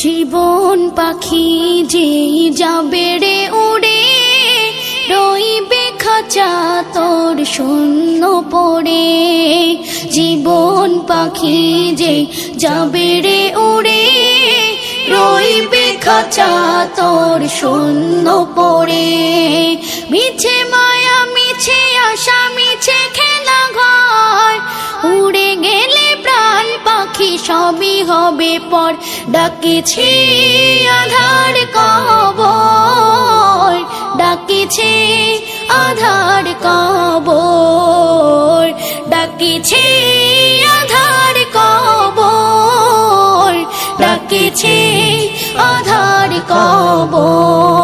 জীবন পাখি যেই যাবে রে উড়ে, রইবে খাঁচা তোর শূন্য পড়ে। জীবন পাখি যেই যাবে রে উড়ে, রইবে খাঁচা তোর শূন্য পড়ে। মিছে মায়া মিছে আশা মিছে খেলা ঘর, উড়ে গেলে প্রাণ পাখি সবই হবে পর। ডাকেছে আধার কবর, ডাকেছে আধার কবর, ডাকেছে আধার কবর, ডাকেছে আধার কবর।